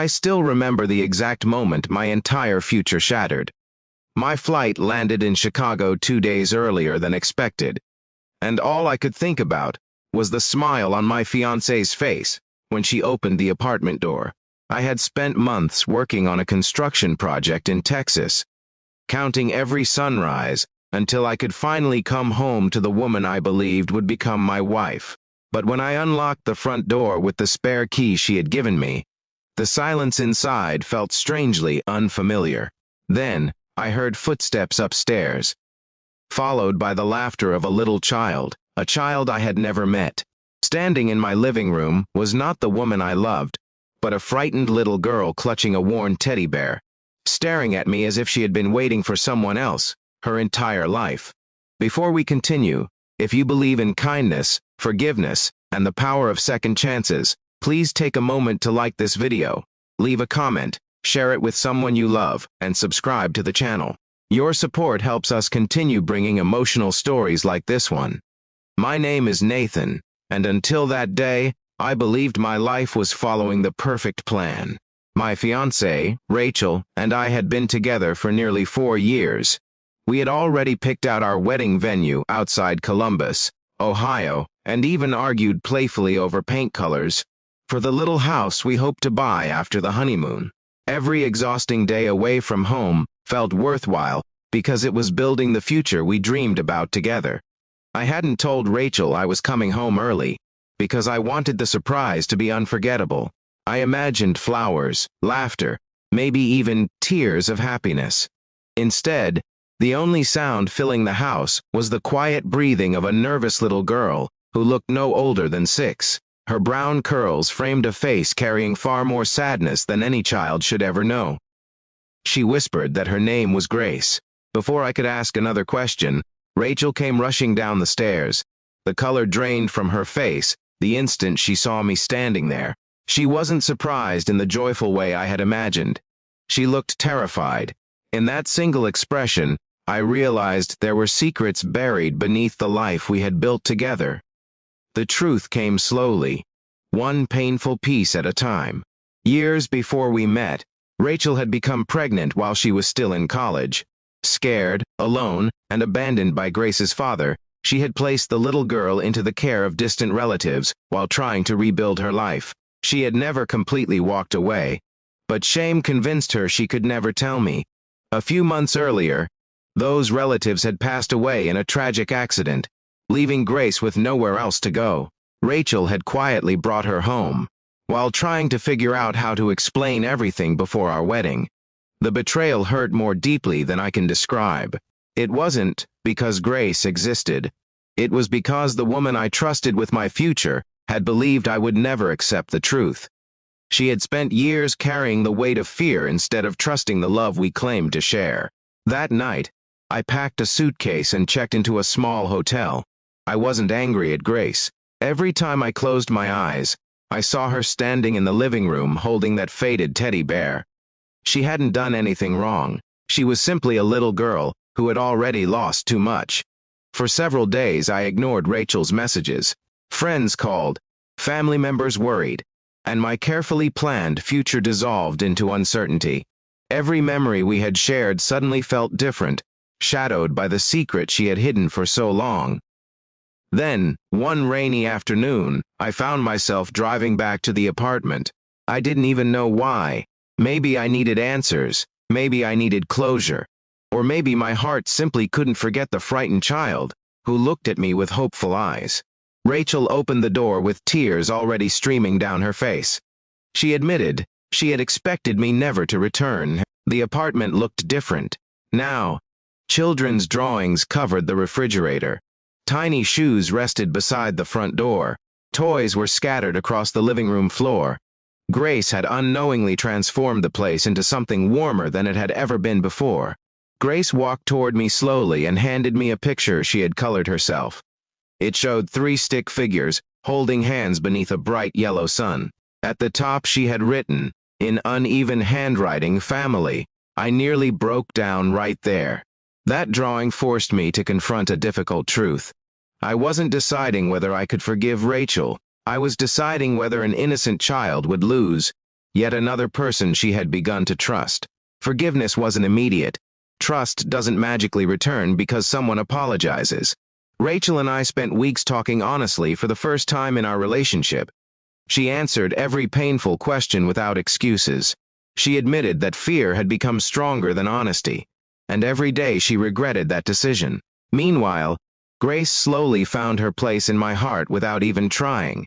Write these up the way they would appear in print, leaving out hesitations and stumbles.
I still remember the exact moment my entire future shattered. My flight landed in Chicago 2 days earlier than expected, and all I could think about was the smile on my fiancée's face when she opened the apartment door. I had spent months working on a construction project in Texas, counting every sunrise until I could finally come home to the woman I believed would become my wife. But when I unlocked the front door with the spare key she had given me, the silence inside felt strangely unfamiliar. Then, I heard footsteps upstairs, followed by the laughter of a little child, a child I had never met. Standing in my living room was not the woman I loved, but a frightened little girl clutching a worn teddy bear, staring at me as if she had been waiting for someone else her entire life. Before we continue, if you believe in kindness, forgiveness, and the power of second chances, please take a moment to like this video, leave a comment, share it with someone you love, and subscribe to the channel. Your support helps us continue bringing emotional stories like this one. My name is Nathan, and until that day, I believed my life was following the perfect plan. My fiancée, Rachel, and I had been together for nearly 4 years. We had already picked out our wedding venue outside Columbus, Ohio, and even argued playfully over paint colors for the little house we hoped to buy after the honeymoon. Every exhausting day away from home felt worthwhile because it was building the future we dreamed about together. I hadn't told Rachel I was coming home early because I wanted the surprise to be unforgettable. I imagined flowers, laughter, maybe even tears of happiness. Instead, the only sound filling the house was the quiet breathing of a nervous little girl who looked no older than 6. Her brown curls framed a face carrying far more sadness than any child should ever know. She whispered that her name was Grace. Before I could ask another question, Rachel came rushing down the stairs. The color drained from her face the instant she saw me standing there. She wasn't surprised in the joyful way I had imagined. She looked terrified. In that single expression, I realized there were secrets buried beneath the life we had built together. The truth came slowly, one painful piece at a time. Years before we met, Rachel had become pregnant while she was still in college. Scared, alone, and abandoned by Grace's father, she had placed the little girl into the care of distant relatives while trying to rebuild her life. She had never completely walked away, but shame convinced her she could never tell me. A few months earlier, those relatives had passed away in a tragic accident, leaving Grace with nowhere else to go. Rachel had quietly brought her home, while trying to figure out how to explain everything before our wedding. The betrayal hurt more deeply than I can describe. It wasn't because Grace existed. It was because the woman I trusted with my future had believed I would never accept the truth. She had spent years carrying the weight of fear instead of trusting the love we claimed to share. That night, I packed a suitcase and checked into a small hotel. I wasn't angry at Grace. Every time I closed my eyes, I saw her standing in the living room holding that faded teddy bear. She hadn't done anything wrong. She was simply a little girl who had already lost too much. For several days I ignored Rachel's messages. Friends called, family members worried, and my carefully planned future dissolved into uncertainty. Every memory we had shared suddenly felt different, shadowed by the secret she had hidden for so long. Then, one rainy afternoon, I found myself driving back to the apartment. I didn't even know why. Maybe I needed answers, maybe I needed closure, or maybe my heart simply couldn't forget the frightened child who looked at me with hopeful eyes. Rachel opened the door with tears already streaming down her face. She admitted she had expected me never to return. The apartment looked different. Now, children's drawings covered the refrigerator. Tiny shoes rested beside the front door. Toys were scattered across the living room floor. Grace had unknowingly transformed the place into something warmer than it had ever been before. Grace walked toward me slowly and handed me a picture she had colored herself. It showed 3 stick figures holding hands beneath a bright yellow sun. At the top she had written, in uneven handwriting, family. I nearly broke down right there. That drawing forced me to confront a difficult truth. I wasn't deciding whether I could forgive Rachel. I was deciding whether an innocent child would lose Yet another person she had begun to trust. Forgiveness wasn't immediate. Trust doesn't magically return because someone apologizes. Rachel and I spent weeks talking honestly for the first time in our relationship. She answered every painful question without excuses. She admitted that fear had become stronger than honesty, and every day she regretted that decision. Meanwhile, Grace slowly found her place in my heart without even trying.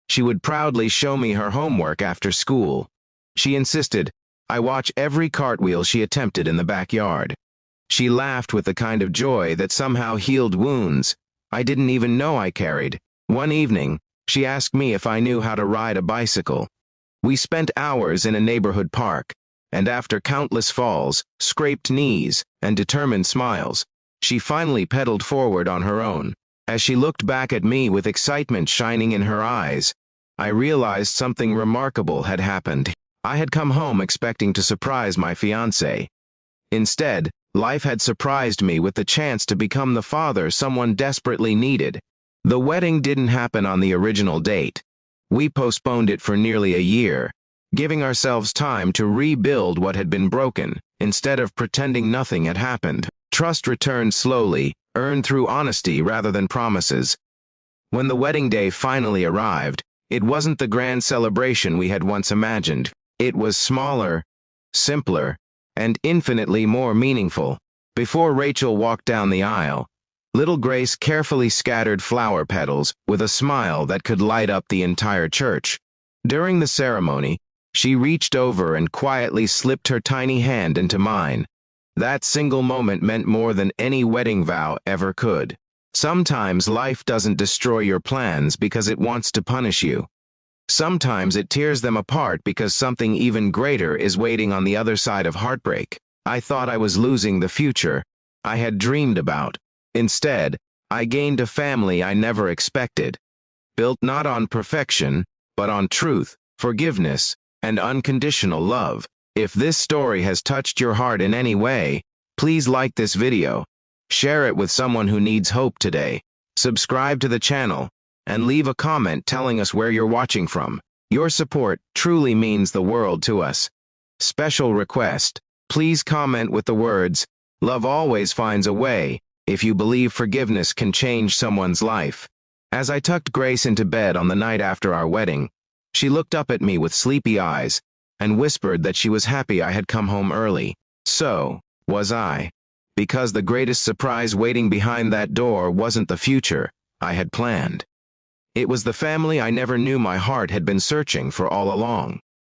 She would proudly show me her homework after school. She insisted I watch every cartwheel she attempted in the backyard. She laughed with the kind of joy that somehow healed wounds I didn't even know I carried. One evening, she asked me if I knew how to ride a bicycle. We spent hours in a neighborhood park, and after countless falls, scraped knees, and determined smiles, she finally pedaled forward on her own. As she looked back at me with excitement shining in her eyes, I realized something remarkable had happened. I had come home expecting to surprise my fiancé. Instead, life had surprised me with the chance to become the father someone desperately needed. The wedding didn't happen on the original date. We postponed it for nearly a year, giving ourselves time to rebuild what had been broken, instead of pretending nothing had happened. Trust returned slowly, earned through honesty rather than promises. When the wedding day finally arrived, it wasn't the grand celebration we had once imagined. It was smaller, simpler, and infinitely more meaningful. Before Rachel walked down the aisle, little Grace carefully scattered flower petals with a smile that could light up the entire church. During the ceremony, she reached over and quietly slipped her tiny hand into mine. That single moment meant more than any wedding vow ever could. Sometimes life doesn't destroy your plans because it wants to punish you. Sometimes it tears them apart because something even greater is waiting on the other side of heartbreak. I thought I was losing the future I had dreamed about. Instead, I gained a family I never expected, built not on perfection, but on truth, forgiveness, and unconditional love. If this story has touched your heart in any way, please like this video, share it with someone who needs hope today, subscribe to the channel, and leave a comment telling us where you're watching from. Your support truly means the world to us. Special request, please comment with the words, "Love always finds a way," if you believe forgiveness can change someone's life. As I tucked Grace into bed on the night after our wedding, she looked up at me with sleepy eyes and whispered that she was happy I had come home early. So, was I. Because the greatest surprise waiting behind that door wasn't the future I had planned. It was the family I never knew my heart had been searching for all along.